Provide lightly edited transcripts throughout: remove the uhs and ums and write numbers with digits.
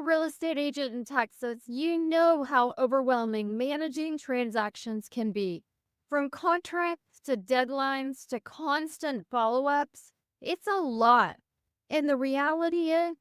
real estate agent in Texas, you know how overwhelming managing transactions can be. From contracts to deadlines to constant follow ups, it's a lot. And the reality is,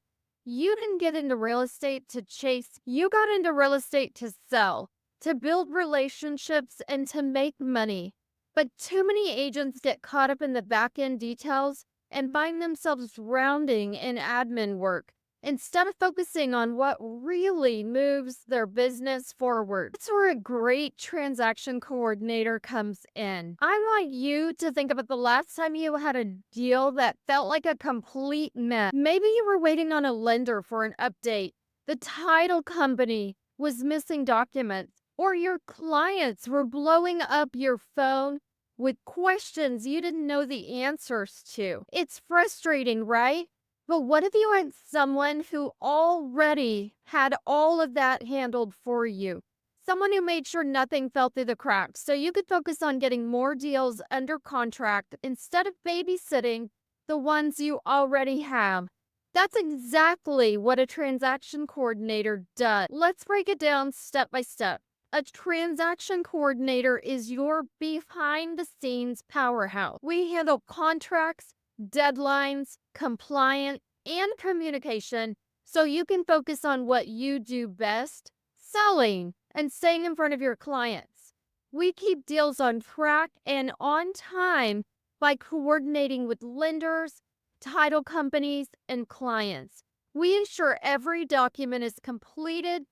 you didn't get into real estate to chase, you got into real estate to sell, to build relationships, and to make money. But too many agents get caught up in the back end details and find themselves drowning in admin work instead of focusing on what really moves their business forward. That's where a great transaction coordinator comes in. I want you to think about the last time you had a deal that felt like a complete mess. Maybe you were waiting on a lender for an update, the title company was missing documents, or your clients were blowing up your phone with questions you didn't know the answers to. It's frustrating, right? But what if you had someone who already had all of that handled for you? Someone who made sure nothing fell through the cracks so you could focus on getting more deals under contract instead of babysitting the ones you already have. That's exactly what a transaction coordinator does. Let's break it down step by step. A transaction coordinator is your behind the scenes powerhouse. We handle contracts, deadlines, compliance, and communication so you can focus on what you do best, selling and staying in front of your clients. We keep deals on track and on time by coordinating with lenders, title companies, and clients. We ensure every document is completed,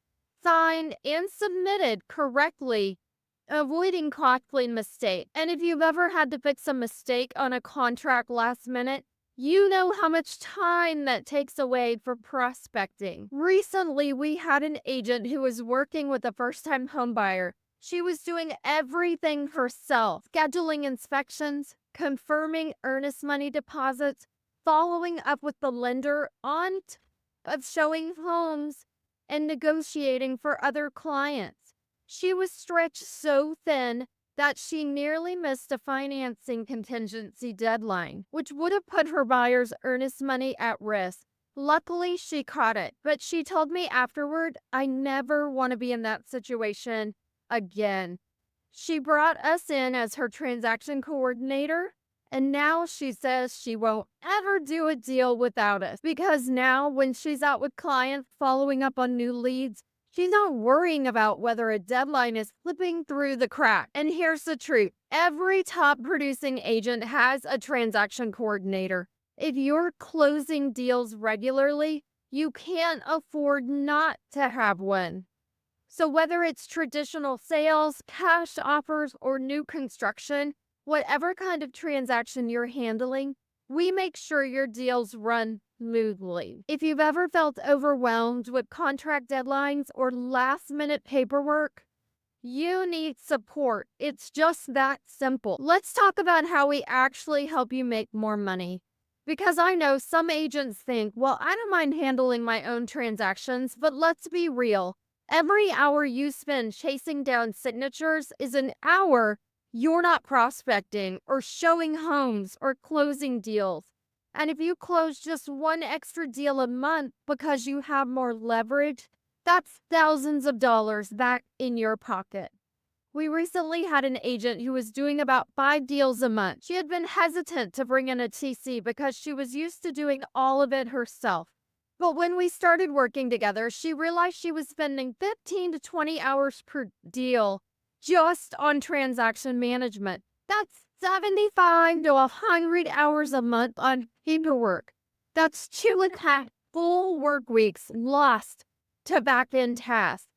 signed, and submitted correctly, avoiding costly mistakes. And if you've ever had to fix a mistake on a contract last minute, you know how much time that takes away for prospecting. Recently, we had an agent who was working with a first-time home buyer. She was doing everything herself, scheduling inspections, confirming earnest money deposits, following up with the lender on of showing homes and negotiating for other clients. She was stretched so thin that she nearly missed a financing contingency deadline, which would have put her buyer's earnest money at risk. Luckily, she caught it, but she told me afterward, I never want to be in that situation again. She brought us in as her transaction coordinator, and now she says she won't ever do a deal without us because now when she's out with clients following up on new leads, she's not worrying about whether a deadline is slipping through the crack. And here's the truth. Every top producing agent has a transaction coordinator. If you're closing deals regularly, you can't afford not to have one. So whether it's traditional sales, cash offers, or new construction, whatever kind of transaction you're handling, we make sure your deals run smoothly. If you've ever felt overwhelmed with contract deadlines or last-minute paperwork, you need support. It's just that simple. Let's talk about how we actually help you make more money. Because I know some agents think, well, I don't mind handling my own transactions, but let's be real. Every hour you spend chasing down signatures is an hour you're not prospecting or showing homes or closing deals. And if you close just one extra deal a month because you have more leverage, that's thousands of dollars back in your pocket. We recently had an agent who was doing about 5 deals a month. She had been hesitant to bring in a TC because she was used to doing all of it herself. But when we started working together, she realized she was spending 15 to 20 hours per deal just on transaction management. That's 75 to 100 hours a month on paperwork. That's 2.5 full work weeks lost to back-end tasks.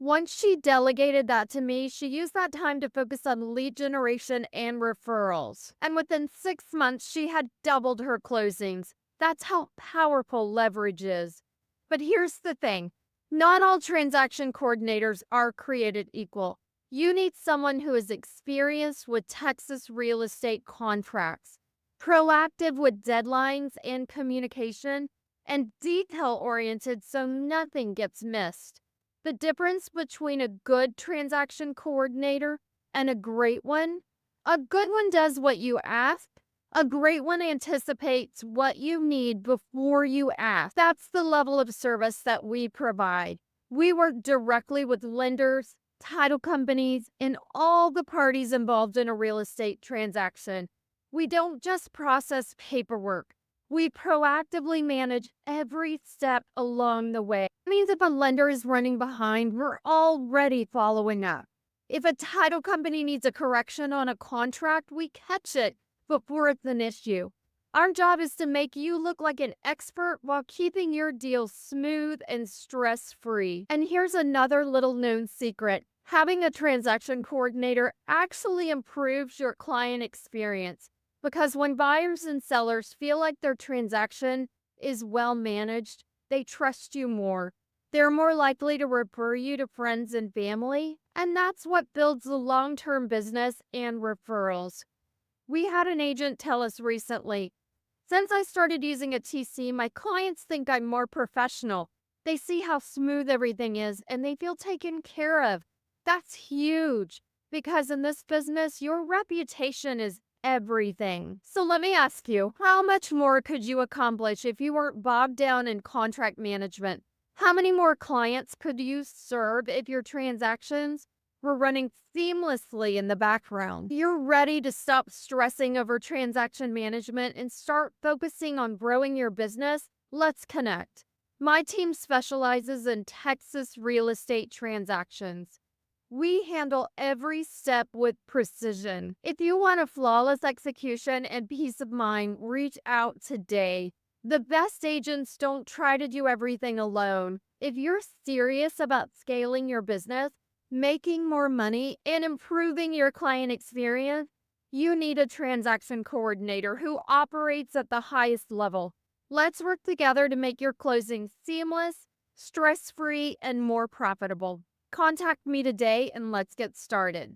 Once she delegated that to me, she used that time to focus on lead generation and referrals. And within 6 months, she had doubled her closings. That's how powerful leverage is. But here's the thing. Not all transaction coordinators are created equal. You need someone who is experienced with Texas real estate contracts, proactive with deadlines and communication, and detail-oriented so nothing gets missed. The difference between a good transaction coordinator and a great one: a good one does what you ask, A great one anticipates what you need before you ask. That's the level of service that we provide. We work directly with lenders, title companies, and all the parties involved in a real estate transaction. We don't just process paperwork. We proactively manage every step along the way. It means if a lender is running behind, we're already following up. If a title company needs a correction on a contract, we catch it before it's an issue. Our job is to make you look like an expert while keeping your deal smooth and stress-free. And here's another little known secret. Having a transaction coordinator actually improves your client experience because when buyers and sellers feel like their transaction is well managed, they trust you more. They're more likely to refer you to friends and family, and that's what builds the long-term business and referrals. We had an agent tell us recently, since I started using a TC, my clients think I'm more professional. They see how smooth everything is and they feel taken care of. That's huge because in this business, your reputation is everything. So let me ask you, how much more could you accomplish if you weren't bogged down in contract management? How many more clients could you serve if your transactions were running seamlessly in the background? You're ready to stop stressing over transaction management and start focusing on growing your business? Let's connect. My team specializes in Texas real estate transactions. We handle every step with precision. If you want a flawless execution and peace of mind, reach out today. The best agents don't try to do everything alone. If you're serious about scaling your business, making more money, and improving your client experience, you need a transaction coordinator who operates at the highest level. Let's work together to make your closing seamless, stress-free, and more profitable. Contact me today and let's get started.